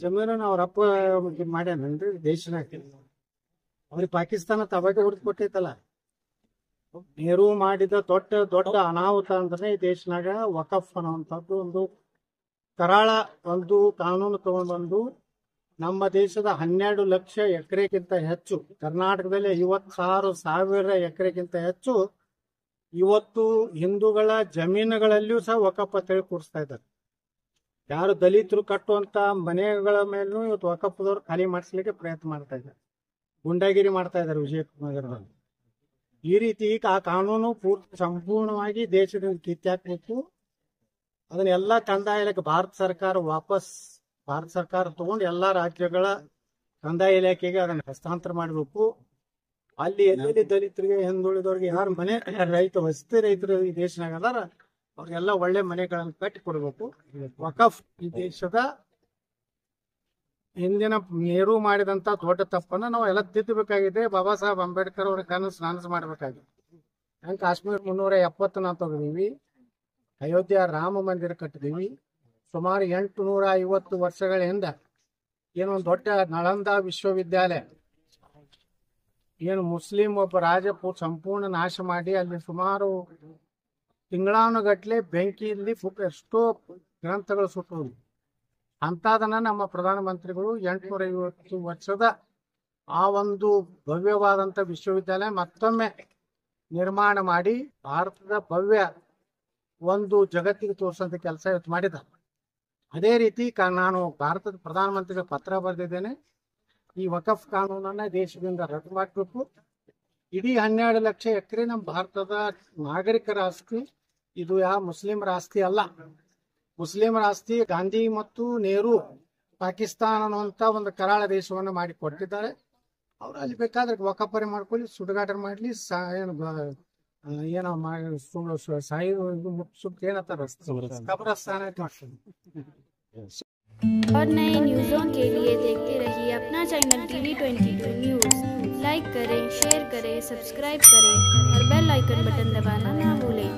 ಜಮೀನು ಅವ್ರ ಅಪ್ಪ ಮಾಡ್ಯಾನನ್ರಿ ದೇಶನಾಗ. ಅವ್ರಿಗೆ ಪಾಕಿಸ್ತಾನ ತಬಾಗೆ ಹೊಡೆದು ಕೊಟ್ಟೈತಲ್ಲ. ನೆಹರು ಮಾಡಿದ ದೊಡ್ಡ ದೊಡ್ಡ ಅನಾಹುತ ಅಂದ್ರೆ ಈ ದೇಶನಾಗ ವಕಫ್ ಅನ್ನುವಂಥದ್ದು ಒಂದು ಕರಾಳ ಒಂದು ಕಾನೂನು ತಗೊಂಡ್ಬಂದು ನಮ್ಮ ದೇಶದ 12 ಲಕ್ಷ ಎಕರೆಗಿಂತ ಹೆಚ್ಚು, ಕರ್ನಾಟಕದಲ್ಲಿ 56,000 ಎಕರೆಗಿಂತ ಹೆಚ್ಚು ಇವತ್ತು ಹಿಂದೂಗಳ ಜಮೀನುಗಳಲ್ಲಿಯೂ ಸಹ ವಕಫ್ ಅಂತೇಳಿ ಕೂರಿಸ್ತಾ ಇದ್ದಾರೆ. ಯಾರು ದಲಿತರು ಕಟ್ಟುವಂತ ಮನೆಗಳ ಮೇಲೂ ಇವತ್ತು ವಕಫ್ದವ್ರು ಖಾಲಿ ಮಾಡಿಸ್ಲಿಕ್ಕೆ ಪ್ರಯತ್ನ ಮಾಡ್ತಾ ಇದ್ದಾರೆ, ಗುಂಡಾಗಿರಿ ಮಾಡ್ತಾ ಇದ್ದಾರೆ ವಿಜಯನಗರದಲ್ಲಿ. ಈ ರೀತಿ ಆ ಕಾನೂನು ಸಂಪೂರ್ಣವಾಗಿ ದೇಶದಿಂದ ಕಿತ್ತಾಕ್ಬೇಕು. ಅದನ್ನೆಲ್ಲ ಕಂದಾಯ ಇಲಾಖೆ ಭಾರತ ಸರ್ಕಾರ ತಗೊಂಡು ಎಲ್ಲಾ ರಾಜ್ಯಗಳ ಕಂದಾಯ ಇಲಾಖೆಗೆ ಅದನ್ನ ಹಸ್ತಾಂತರ ಮಾಡಬೇಕು. ಅಲ್ಲಿ ಎಲ್ಲೆಲ್ಲಿ ದಲಿತರಿಗೆ ಹಿಂದುಳಿದವ್ರಿಗೆ ಯಾರು ಮನೆ ವಸತಿ ರೈತರು ಈ ದೇಶನಾಗ ಅದಾರ ಅವ್ರಿಗೆಲ್ಲ ಒಳ್ಳೆ ಮನೆಗಳನ್ನು ಕಟ್ಟಿ ಕೊಡ್ಬೇಕು. ವಕಫ್ ಈ ದೇಶದ ಹಿಂದಿನ ನೆಹರು ಮಾಡಿದಂತ ದೊಡ್ಡ ತಪ್ಪನ್ನ ನಾವು ಎಲ್ಲ ತಿದ್ದಬೇಕಾಗಿದೆ. ಬಾಬಾ ಸಾಹೇಬ್ ಅಂಬೇಡ್ಕರ್ ಅವ್ರ ನನಸು ಮಾಡ್ಬೇಕಾಗಿದೆ. ಹಂಗೆ ಕಾಶ್ಮೀರ 370 ನಾವು ತಗೊಂಡಿವಿ, ಅಯೋಧ್ಯ ರಾಮ ಮಂದಿರ ಕಟ್ಟಿದೀವಿ. ಸುಮಾರು 850 ವರ್ಷಗಳ ಹಿಂದೆ ಏನೊಂದು ದೊಡ್ಡ ನಳಂದ ವಿಶ್ವವಿದ್ಯಾಲಯ ಏನು ಮುಸ್ಲಿಂ ಒಬ್ಬ ರಾಜ ಸಂಪೂರ್ಣ ನಾಶ ಮಾಡಿ ಅಲ್ಲಿ ಸುಮಾರು ತಿಂಗಳಾನುಗಟ್ಲೆ ಬೆಂಕಿಯಲ್ಲಿ ಎಷ್ಟೋ ಗ್ರಂಥಗಳು ಸುಟ್ಟುವುದು. ಅಂತದನ್ನ ನಮ್ಮ ಪ್ರಧಾನಮಂತ್ರಿಗಳು 850 ವರ್ಷದ ಆ ಒಂದು ಭವ್ಯವಾದಂತ ವಿಶ್ವವಿದ್ಯಾಲಯ ಮತ್ತೊಮ್ಮೆ ನಿರ್ಮಾಣ ಮಾಡಿ ಭಾರತದ ಭವ್ಯ ಒಂದು ಜಗತ್ತಿಗೆ ತೋರಿಸುವಂತ ಕೆಲಸ ಇವತ್ತು ಮಾಡಿದ್ದಾರೆ. ಅದೇ ರೀತಿ ನಾನು ಭಾರತದ ಪ್ರಧಾನಮಂತ್ರಿಗೆ ಪತ್ರ ಬರೆದಿದ್ದೇನೆ. ಈ ವಕಫ್ ಕಾನೂನನ್ನ ದೇಶದಿಂದ ರದ್ದು ಮಾಡಬೇಕು. ಇಡೀ 12 ಲಕ್ಷ ಎಕರೆ ನಮ್ಮ ಭಾರತದ ನಾಗರಿಕರ ಆಸ್ತಿ, ಇದು ಯಾವ ಮುಸ್ಲಿಮರ ಆಸ್ತಿ ಅಲ್ಲ. ಮುಸ್ಲಿಮರ ಆಸ್ತಿ ಗಾಂಧಿ ಮತ್ತು ನೆಹರು ಪಾಕಿಸ್ತಾನ ಅನ್ನುವಂತ ಒಂದು ಕರಾಳ ದೇಶವನ್ನು ಮಾಡಿ ಕೊಟ್ಟಿದ್ದಾರೆ. ಅವ್ರು ಅಲ್ಲಿ ಬೇಕಾದ್ರೆ ವಕಫರಿ ಮಾಡ್ಕೊಳ್ಳಿ, ಸುಡುಗಾಟ ಮಾಡ್ಲಿ, और नए न्यूज़ों के लिए देखते रहिए अपना चैनल TV22 न्यूज़। लाइक करें, शेयर करें, सब्सक्राइब करें और बेल आइकन बटन दबाना ना भूलें।